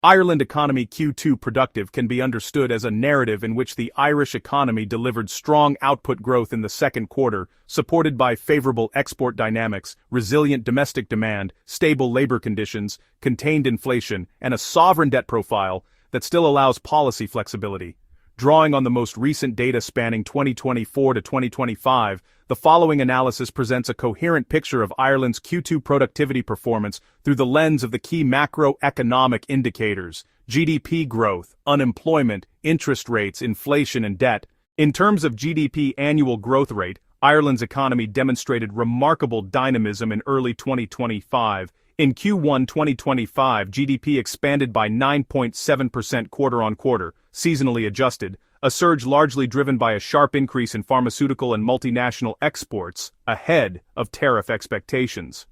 Ireland economy Q2 productive can be understood as a narrative in which the Irish economy delivered strong output growth in the second quarter, supported by favorable export dynamics, resilient domestic demand, stable labor conditions, contained inflation, and a sovereign debt profile that still allows policy flexibility. Drawing on the most recent data spanning 2024 to 2025, the following analysis presents a coherent picture of Ireland's Q2 productivity performance through the lens of the key macroeconomic indicators: GDP growth, unemployment, interest rates, inflation, and debt. In terms of GDP annual growth rate, Ireland's economy demonstrated remarkable dynamism in early 2025. In Q1 2025, GDP expanded by 9.7% quarter-on-quarter, seasonally adjusted, a surge largely driven by a sharp increase in pharmaceutical and multinational exports, ahead of tariff expectations.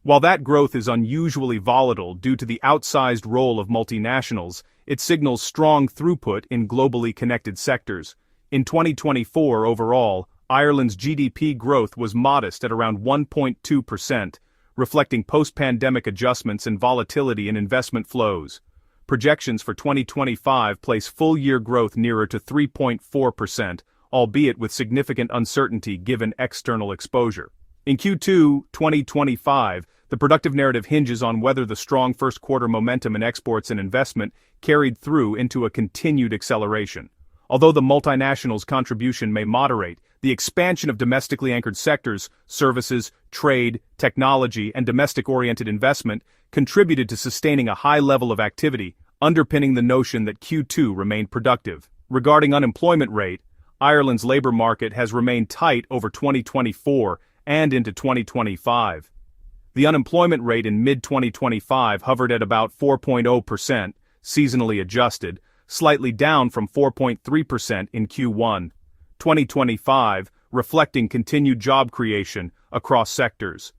While that growth is unusually volatile due to the outsized role of multinationals, it signals strong throughput in globally connected sectors. In 2024 overall, Ireland's GDP growth was modest at around 1.2%, reflecting post-pandemic adjustments and volatility in investment flows. Projections for 2025 place full-year growth nearer to 3.4%, albeit with significant uncertainty given external exposure. In Q2 2025, the productive narrative hinges on whether the strong first-quarter momentum in exports and investment carried through into a continued acceleration. Although the multinationals' contribution may moderate, the expansion of domestically anchored sectors, services, trade, technology, and domestic-oriented investment contributed to sustaining a high level of activity, underpinning the notion that Q2 remained productive. Regarding unemployment rate, Ireland's labor market has remained tight over 2024 and into 2025. The unemployment rate in mid-2025 hovered at about 4.0%, seasonally adjusted, slightly down from 4.3% in Q1 2025, reflecting continued job creation across sectors.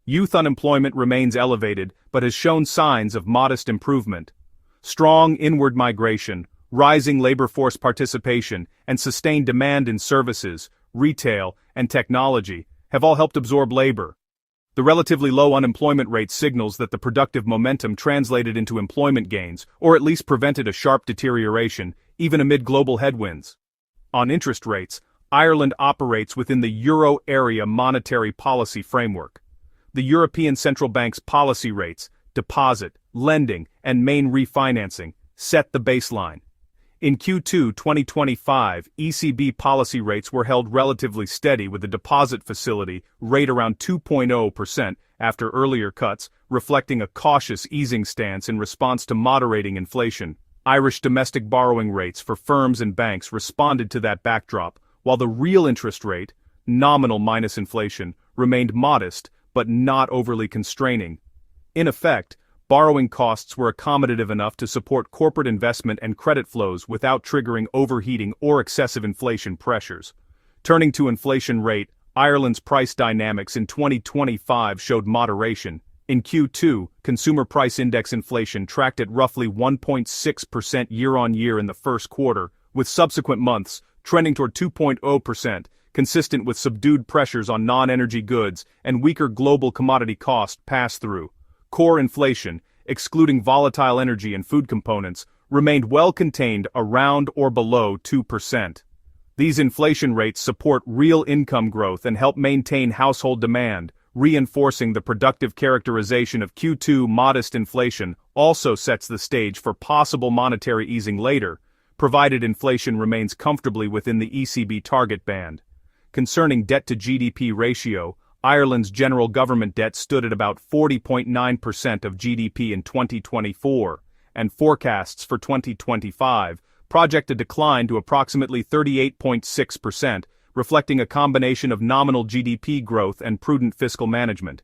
Youth unemployment remains elevated but has shown signs of modest improvement. Strong inward migration, rising labor force participation, and sustained demand in services, retail, and technology have all helped absorb labor. The relatively low unemployment rate signals that the productive momentum translated into employment gains, or at least prevented a sharp deterioration, even amid global headwinds. On interest rates, Ireland operates within the euro area monetary policy framework. The European Central Bank's policy rates, deposit, lending, and main refinancing set the baseline. In Q2 2025, ECB policy rates were held relatively steady with the deposit facility rate around 2.0% after earlier cuts, reflecting a cautious easing stance in response to moderating inflation. Irish domestic borrowing rates for firms and banks responded to that backdrop, while the real interest rate, nominal minus inflation, remained modest but not overly constraining. In effect, borrowing costs were accommodative enough to support corporate investment and credit flows without triggering overheating or excessive inflation pressures. Turning to inflation rate, Ireland's price dynamics in 2025 showed moderation. In Q2, consumer price index inflation tracked at roughly 1.6% year-on-year in the first quarter, with subsequent months trending toward 2.0%, consistent with subdued pressures on non-energy goods and weaker global commodity cost pass-through. Core inflation, excluding volatile energy and food components, remained well contained around or below 2%. These inflation rates support real income growth and help maintain household demand, reinforcing the productive characterization of Q2. Modest inflation also sets the stage for possible monetary easing later, provided inflation remains comfortably within the ECB target band. Concerning debt-to-GDP ratio, Ireland's general government debt stood at about 40.9% of GDP in 2024, and forecasts for 2025 project a decline to approximately 38.6%, reflecting a combination of nominal GDP growth and prudent fiscal management.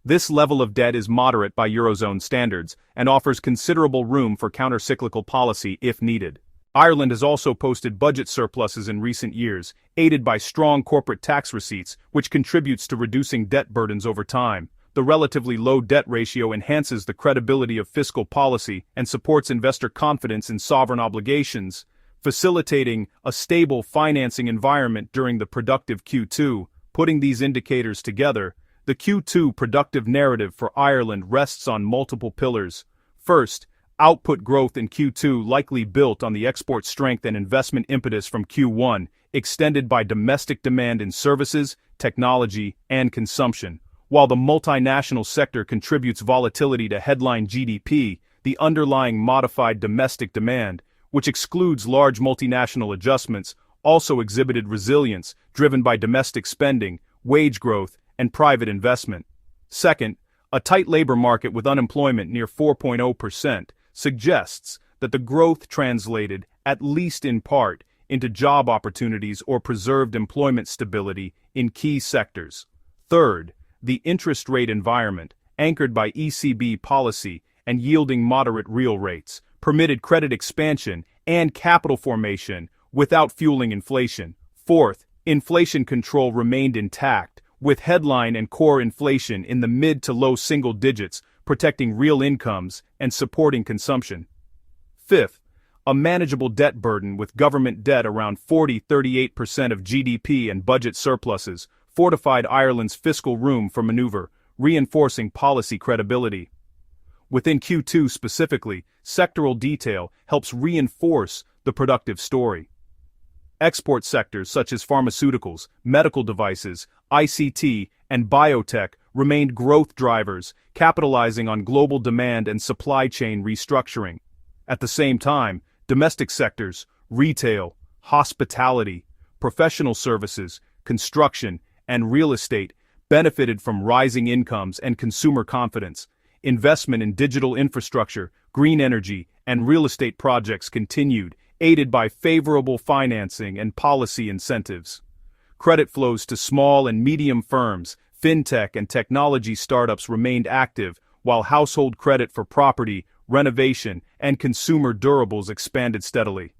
This level of debt is moderate by eurozone standards and offers considerable room for counter-cyclical policy if needed. Ireland has also posted budget surpluses in recent years, aided by strong corporate tax receipts, which contributes to reducing debt burdens over time. The relatively low debt ratio enhances the credibility of fiscal policy and supports investor confidence in sovereign obligations, facilitating a stable financing environment during the productive Q2. Putting these indicators together, the Q2 productive narrative for Ireland rests on multiple pillars. First, Output growth in Q2 likely built on the export strength and investment impetus from Q1, extended by domestic demand in services, technology, and consumption. While the multinational sector contributes volatility to headline GDP, the underlying modified domestic demand, which excludes large multinational adjustments, also exhibited resilience, driven by domestic spending, wage growth, and private investment. Second, a tight labor market with unemployment near 4.0% suggests that the growth translated, at least in part, into job opportunities or preserved employment stability in key sectors. Third, the interest rate environment, anchored by ECB policy and yielding moderate real rates, permitted credit expansion and capital formation without fueling inflation. Fourth, inflation control remained intact, with headline and core inflation in the mid to low single digits, protecting real incomes and supporting consumption. Fifth, a manageable debt burden with government debt around 40-38% of GDP and budget surpluses fortified Ireland's fiscal room for maneuver, reinforcing policy credibility. Within Q2 specifically, sectoral detail helps reinforce the productive story. Export sectors such as pharmaceuticals, medical devices, ICT, and biotech remained growth drivers, capitalizing on global demand and supply chain restructuring. At the same time, domestic sectors, retail, hospitality, professional services, construction, and real estate benefited from rising incomes and consumer confidence. Investment in digital infrastructure, green energy, and real estate projects continued, aided by favorable financing and policy incentives. Credit flows to small and medium firms, fintech and technology startups remained active, while household credit for property, renovation, and consumer durables expanded steadily.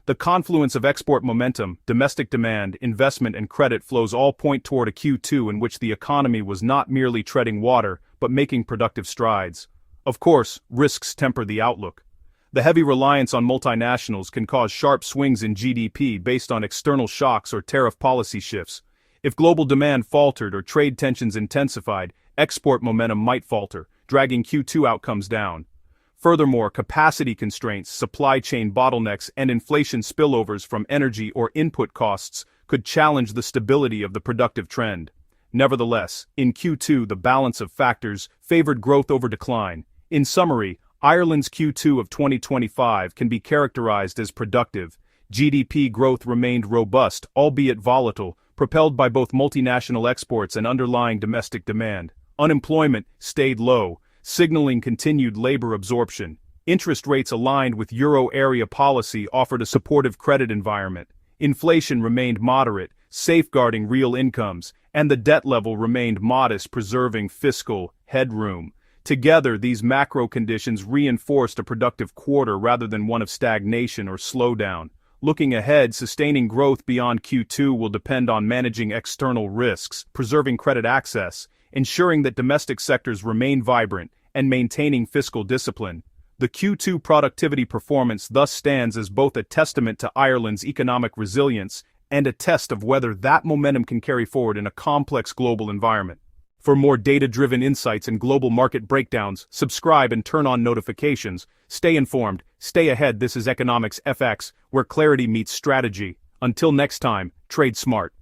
The confluence of export momentum, domestic demand, investment, and credit flows all point toward a Q2 in which the economy was not merely treading water, but making productive strides. Of course, risks temper the outlook. The heavy reliance on multinationals can cause sharp swings in GDP based on external shocks or tariff policy shifts. If global demand faltered or trade tensions intensified, export momentum might falter, dragging Q2 outcomes down. Furthermore, capacity constraints, supply chain bottlenecks, and inflation spillovers from energy or input costs could challenge the stability of the productive trend. Nevertheless, in Q2 the balance of factors favored growth over decline. In summary, Ireland's Q2 of 2025 can be characterized as productive. GDP growth remained robust, albeit volatile, propelled by both multinational exports and underlying domestic demand. Unemployment stayed low, signaling continued labor absorption. Interest rates aligned with euro area policy offered a supportive credit environment. Inflation remained moderate, safeguarding real incomes, and the debt level remained modest, preserving fiscal headroom. Together, these macro conditions reinforced a productive quarter rather than one of stagnation or slowdown. Looking ahead, sustaining growth beyond Q2 will depend on managing external risks, preserving credit access, ensuring that domestic sectors remain vibrant, and maintaining fiscal discipline. The Q2 productivity performance thus stands as both a testament to Ireland's economic resilience and a test of whether that momentum can carry forward in a complex global environment. For more data-driven insights and global market breakdowns, subscribe and turn on notifications. Stay informed, stay ahead. This is Economics FX, where clarity meets strategy. Until next time, trade smart.